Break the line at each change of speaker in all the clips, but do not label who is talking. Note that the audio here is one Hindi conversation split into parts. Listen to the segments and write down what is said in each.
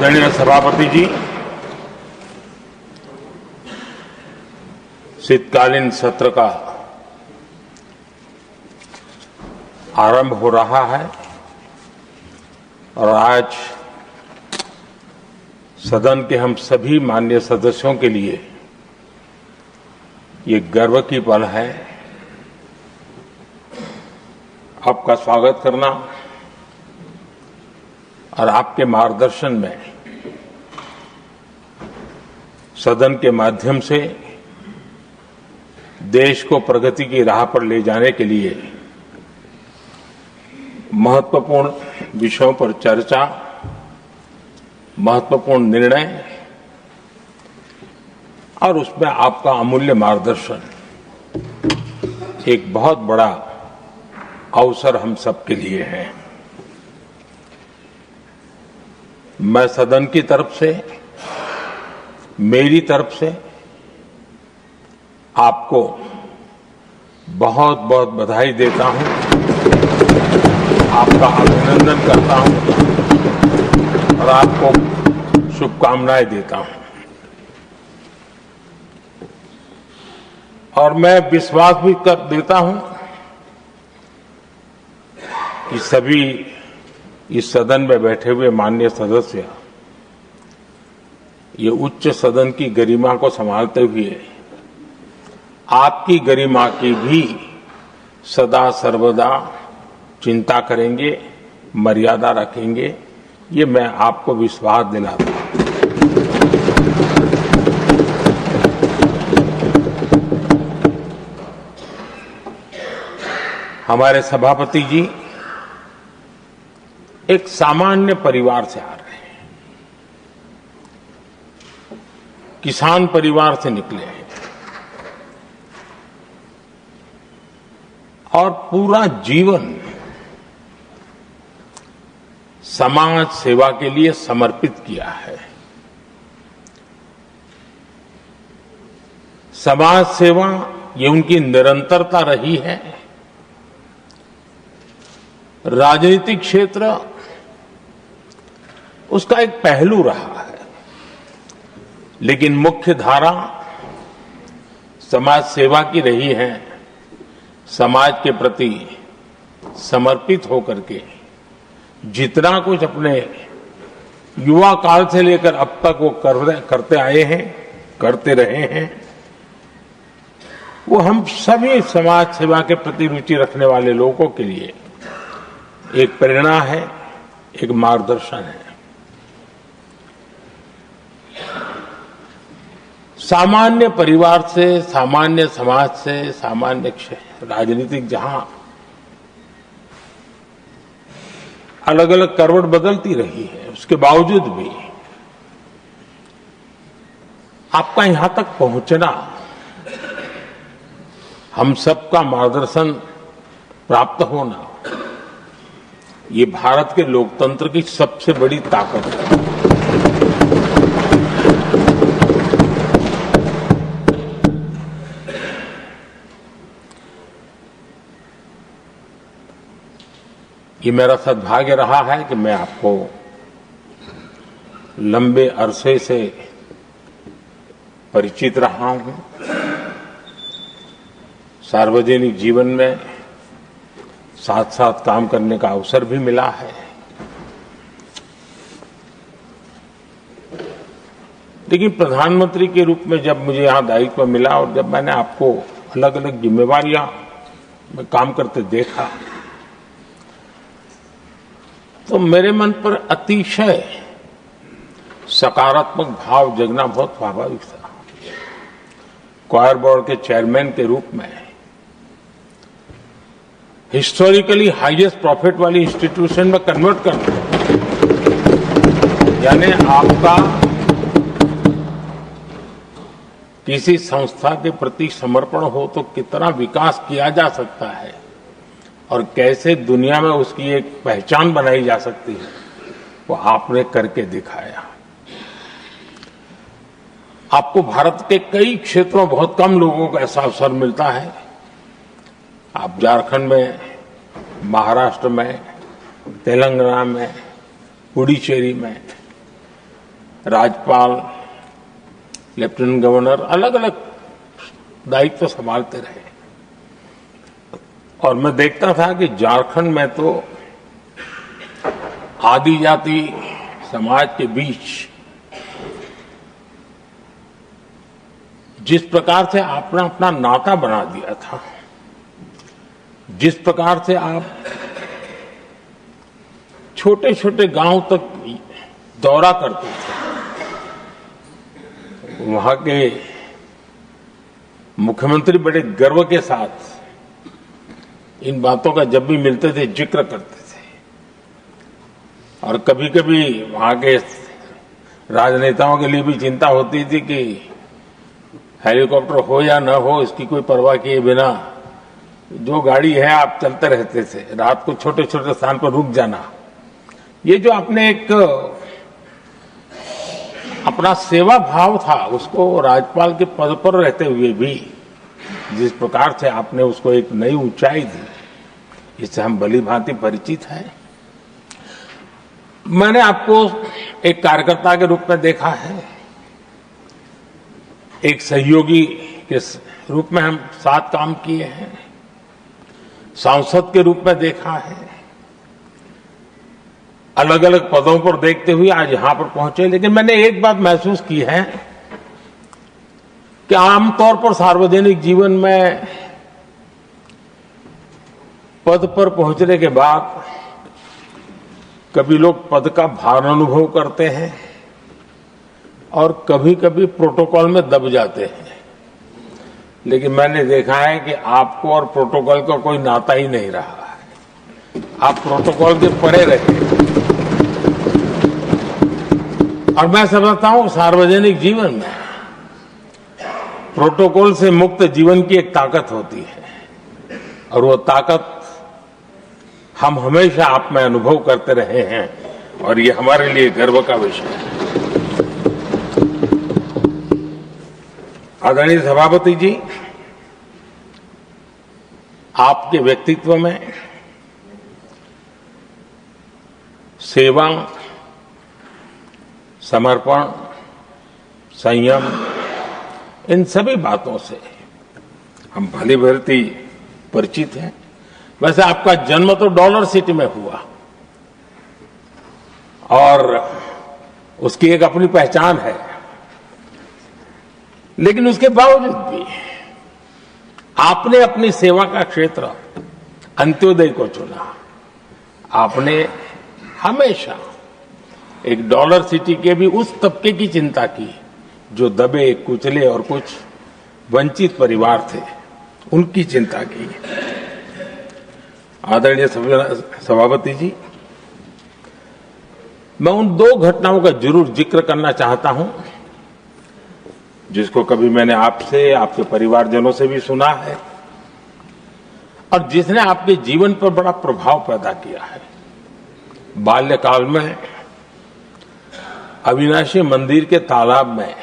आदरणीय सभापति जी, शीतकालीन सत्र का आरंभ हो रहा है और आज सदन के हम सभी माननीय सदस्यों के लिए ये गर्व की पल है। आपका स्वागत करना और आपके मार्गदर्शन में सदन के माध्यम से देश को प्रगति की राह पर ले जाने के लिए महत्वपूर्ण विषयों पर चर्चा, महत्वपूर्ण निर्णय और उसमें आपका अमूल्य मार्गदर्शन एक बहुत बड़ा अवसर हम सबके लिए है। मैं सदन की तरफ से, मेरी तरफ से आपको बहुत बहुत बधाई देता हूं, आपका अभिनंदन करता हूं और आपको शुभकामनाएं देता हूं। और मैं विश्वास भी कर देता हूं कि सभी इस सदन में बैठे हुए माननीय सदस्य ये उच्च सदन की गरिमा को संभालते हुए आपकी गरिमा की भी सदा सर्वदा चिंता करेंगे, मर्यादा रखेंगे, ये मैं आपको विश्वास दिलाता हूं। हमारे सभापति जी एक सामान्य परिवार से आ रहे हैं, किसान परिवार से निकले हैं और पूरा जीवन समाज सेवा के लिए समर्पित किया है। समाज सेवा ये उनकी निरंतरता रही है। राजनीतिक क्षेत्र उसका एक पहलू रहा है, लेकिन मुख्य धारा समाज सेवा की रही है। समाज के प्रति समर्पित होकर के जितना कुछ अपने युवा काल से लेकर अब तक वो करते आए हैं, करते रहे हैं, वो हम सभी समाज सेवा के प्रति रुचि रखने वाले लोगों के लिए एक प्रेरणा है, एक मार्गदर्शन है। सामान्य परिवार से, सामान्य समाज से, सामान्य राजनीतिक जहां अलग अलग करवट बदलती रही है, उसके बावजूद भी आपका यहां तक पहुंचना, हम सबका मार्गदर्शन प्राप्त होना, ये भारत के लोकतंत्र की सबसे बड़ी ताकत है। ये मेरा सद्भाग्य रहा है कि मैं आपको लंबे अरसे से परिचित रहा हूं। सार्वजनिक जीवन में साथ साथ काम करने का अवसर भी मिला है, लेकिन प्रधानमंत्री के रूप में जब मुझे यहां दायित्व मिला और जब मैंने आपको अलग अलग जिम्मेवारियां में काम करते देखा, तो मेरे मन पर अतिशय सकारात्मक भाव जगना बहुत स्वाभाविक था। क्वायर बोर्ड के चेयरमैन के रूप में हिस्टोरिकली हाईएस्ट प्रॉफिट वाली इंस्टीट्यूशन में कन्वर्ट करना, यानी आपका किसी संस्था के प्रति समर्पण हो तो कितना विकास किया जा सकता है और कैसे दुनिया में उसकी एक पहचान बनाई जा सकती है, वो आपने करके दिखाया। आपको भारत के कई क्षेत्रों बहुत कम लोगों को ऐसा अवसर मिलता है। आप झारखंड में, महाराष्ट्र में, तेलंगाना में, पुडुचेरी में राज्यपाल, लेफ्टिनेंट गवर्नर अलग अलग दायित्व संभालते रहे। और मैं देखता था कि झारखंड में तो आदिजाति समाज के बीच जिस प्रकार से आपने अपना नाता बना दिया था, जिस प्रकार से आप छोटे छोटे गांव तक दौरा करते थे, वहां के मुख्यमंत्री बड़े गर्व के साथ इन बातों का जब भी मिलते थे जिक्र करते थे। और कभी कभी वहां के राजनेताओं के लिए भी चिंता होती थी कि हेलीकॉप्टर हो या न हो, इसकी कोई परवाह किए बिना जो गाड़ी है आप चलते रहते थे। रात को छोटे छोटे स्थान पर रुक जाना, ये जो आपने एक अपना सेवा भाव था, उसको राज्यपाल के पद पर रहते हुए भी जिस प्रकार से आपने उसको एक नई ऊंचाई दी, इससे हम भली भांति परिचित हैं। मैंने आपको एक कार्यकर्ता के रूप में देखा है, एक सहयोगी के रूप में हम साथ काम किए हैं, सांसद के रूप में देखा है, अलग अलग पदों पर देखते हुए आज यहां पर पहुंचे। लेकिन मैंने एक बात महसूस की है कि आमतौर पर सार्वजनिक जीवन में पद पर पहुंचने के बाद कभी लोग पद का भार अनुभव करते हैं और कभी कभी प्रोटोकॉल में दब जाते हैं। लेकिन मैंने देखा है कि आपको और प्रोटोकॉल का कोई नाता ही नहीं रहा है, आप प्रोटोकॉल के परे रहे। और मैं समझता हूं सार्वजनिक जीवन में प्रोटोकॉल से मुक्त जीवन की एक ताकत होती है, और वो ताकत हम हमेशा आप में अनुभव करते रहे हैं, और ये हमारे लिए गर्व का विषय है। आदरणीय सभापति जी, आपके व्यक्तित्व में सेवा, समर्पण, संयम, इन सभी बातों से हम भली भांति परिचित हैं। वैसे आपका जन्म तो डॉलर सिटी में हुआ और उसकी एक अपनी पहचान है, लेकिन उसके बावजूद भी आपने अपनी सेवा का क्षेत्र अंत्योदय को चुना। आपने हमेशा एक डॉलर सिटी के भी उस तबके की चिंता की जो दबे, कुचले और कुछ वंचित परिवार थे, उनकी चिंता की। आदरणीय सभापति जी, मैं उन दो घटनाओं का जरूर जिक्र करना चाहता हूं जिसको कभी मैंने आपसे, आपके परिवारजनों से भी सुना है और जिसने आपके जीवन पर बड़ा प्रभाव पैदा किया है। बाल्यकाल में अविनाशी मंदिर के तालाब में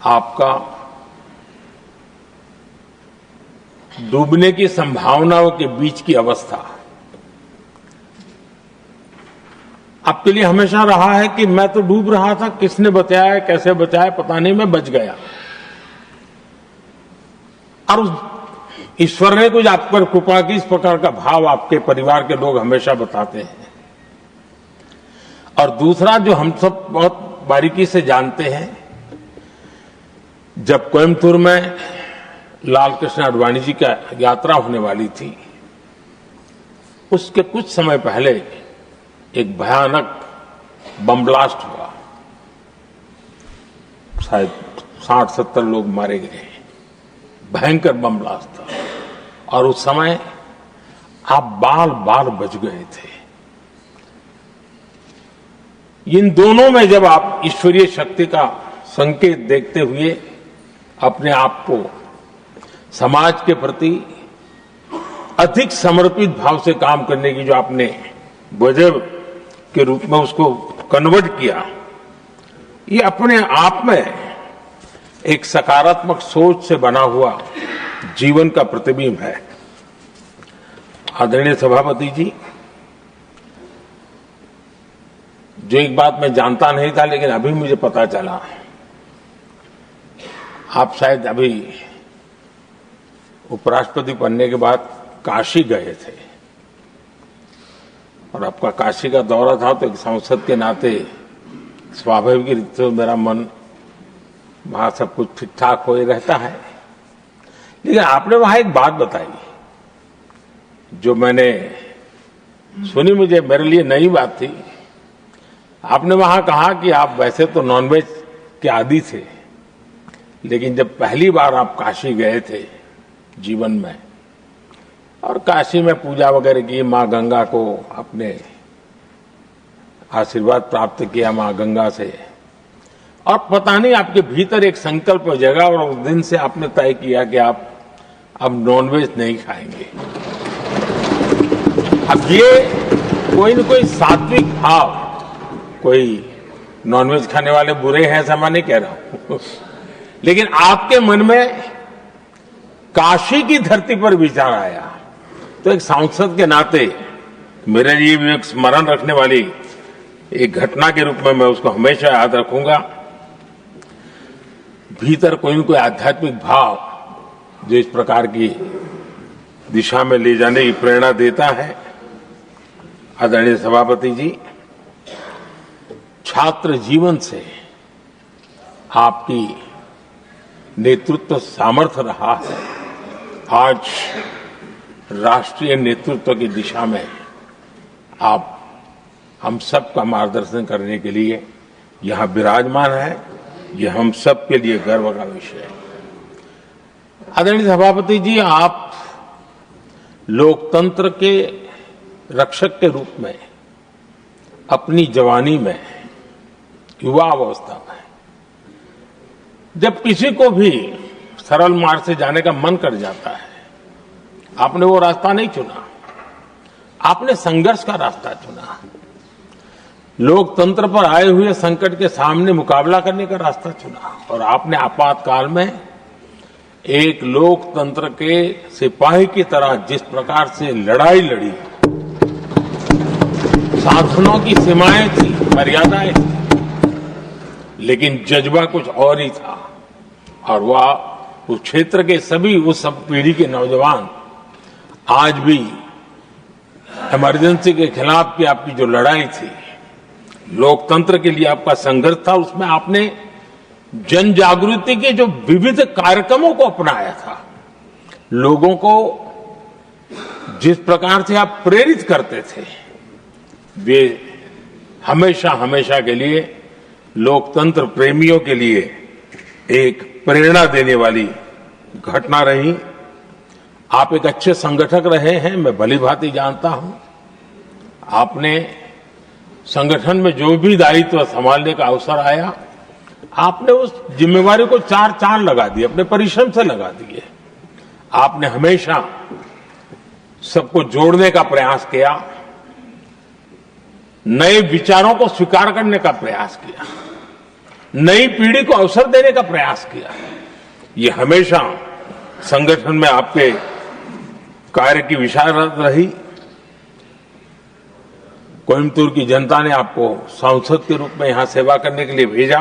आपका डूबने की संभावनाओं के बीच की अवस्था आपके लिए हमेशा रहा है कि मैं तो डूब रहा था, किसने बचाया, कैसे बचाया पता नहीं, मैं बच गया। और उस ईश्वर ने कुछ आप पर कृपा की, इस प्रकार का भाव आपके परिवार के लोग हमेशा बताते हैं। और दूसरा जो हम सब बहुत बारीकी से जानते हैं, जब कोयम्बतूर में लाल कृष्ण आडवाणी जी का यात्रा होने वाली थी, उसके कुछ समय पहले एक भयानक बम ब्लास्ट हुआ, शायद 60-70 लोग मारे गए, भयंकर बम ब्लास्ट था। और उस समय आप बाल बाल बच गए थे। इन दोनों में जब आप ईश्वरीय शक्ति का संकेत देखते हुए अपने आप को समाज के प्रति अधिक समर्पित भाव से काम करने की जो आपने वजह के रूप में उसको कन्वर्ट किया, ये अपने आप में एक सकारात्मक सोच से बना हुआ जीवन का प्रतिबिंब है। आदरणीय सभापति जी, जो एक बात मैं जानता नहीं था लेकिन अभी मुझे पता चला, आप शायद अभी उपराष्ट्रपति बनने के बाद काशी गए थे और आपका काशी का दौरा था, तो एक सांसद के नाते स्वाभाविक रूप से मेरा मन वहां सब कुछ ठीक ठाक हो ही रहता है। लेकिन आपने वहां एक बात बताई जो मैंने सुनी, मुझे मेरे लिए नई बात थी। आपने वहां कहा कि आप वैसे तो नॉनवेज के आदी थे, लेकिन जब पहली बार आप काशी गए थे जीवन में और काशी में पूजा वगैरह की, मां गंगा को अपने आशीर्वाद प्राप्त किया मां गंगा से, और पता नहीं आपके भीतर एक संकल्प जगा और उस दिन से आपने तय किया कि आप अब नॉनवेज नहीं खाएंगे। अब ये कोई न कोई सात्विक भाव, कोई नॉनवेज खाने वाले बुरे हैं ऐसा मैं नहीं कह रहा हूं, लेकिन आपके मन में काशी की धरती पर विचार आया, तो एक सांसद के नाते मेरे लिए भी एक स्मरण रखने वाली एक घटना के रूप में मैं उसको हमेशा याद रखूंगा। भीतर कोई न कोई आध्यात्मिक भाव जो इस प्रकार की दिशा में ले जाने की प्रेरणा देता है। आदरणीय सभापति जी, छात्र जीवन से आपकी नेतृत्व सामर्थ्य रहा है। आज राष्ट्रीय नेतृत्व की दिशा में आप हम सब का मार्गदर्शन करने के लिए यहां विराजमान है, यह हम सब के लिए गर्व का विषय है। आदरणीय सभापति जी, आप लोकतंत्र के रक्षक के रूप में अपनी जवानी में, युवा अवस्था में, जब किसी को भी सरल मार्ग से जाने का मन कर जाता है, आपने वो रास्ता नहीं चुना, आपने संघर्ष का रास्ता चुना। लोकतंत्र पर आए हुए संकट के सामने मुकाबला करने का रास्ता चुना और आपने आपातकाल में एक लोकतंत्र के सिपाही की तरह जिस प्रकार से लड़ाई लड़ी, शासनों की सीमाएं थी, मर्यादाएं थी, लेकिन जज्बा कुछ और ही था। और वह उस क्षेत्र के सभी, उस सब पीढ़ी के नौजवान आज भी इमरजेंसी के खिलाफ की आपकी जो लड़ाई थी, लोकतंत्र के लिए आपका संघर्ष था, उसमें आपने जन जागृति के जो विविध कार्यक्रमों को अपनाया था, लोगों को जिस प्रकार से आप प्रेरित करते थे, वे हमेशा हमेशा के लिए लोकतंत्र प्रेमियों के लिए एक प्रेरणा देने वाली घटना रही। आप एक अच्छे संगठक रहे हैं, मैं भली भांति जानता हूं। आपने संगठन में जो भी दायित्व संभालने का अवसर आया, आपने उस जिम्मेवारी को चार चांद लगा दिए, अपने परिश्रम से लगा दिए। आपने हमेशा सबको जोड़ने का प्रयास किया, नए विचारों को स्वीकार करने का प्रयास किया, नई पीढ़ी को अवसर देने का प्रयास किया। ये हमेशा संगठन में आपके कार्य की विशारत रही। कोयम्बतूर की जनता ने आपको सांसद के रूप में यहां सेवा करने के लिए भेजा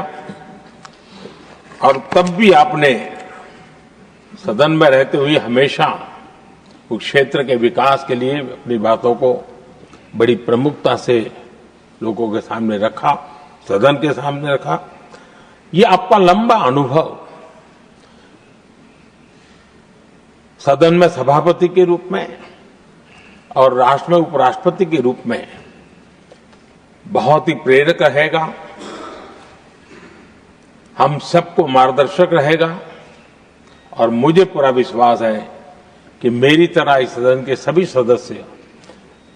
और तब भी आपने सदन में रहते हुए हमेशा उस क्षेत्र के विकास के लिए अपनी बातों को बड़ी प्रमुखता से लोगों के सामने रखा, सदन के सामने रखा। ये आपका लंबा अनुभव सदन में सभापति के रूप में और राष्ट्र में उपराष्ट्रपति के रूप में बहुत ही प्रेरक रहेगा, हम सबको मार्गदर्शक रहेगा। और मुझे पूरा विश्वास है कि मेरी तरह इस सदन के सभी सदस्य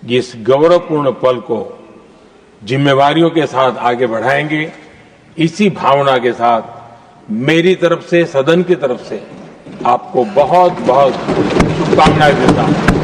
इस गौरवपूर्ण पल को जिम्मेवारियों के साथ आगे बढ़ाएंगे। इसी भावना के साथ मेरी तरफ से, सदन की तरफ से आपको बहुत बहुत शुभकामनाएं देता हूं।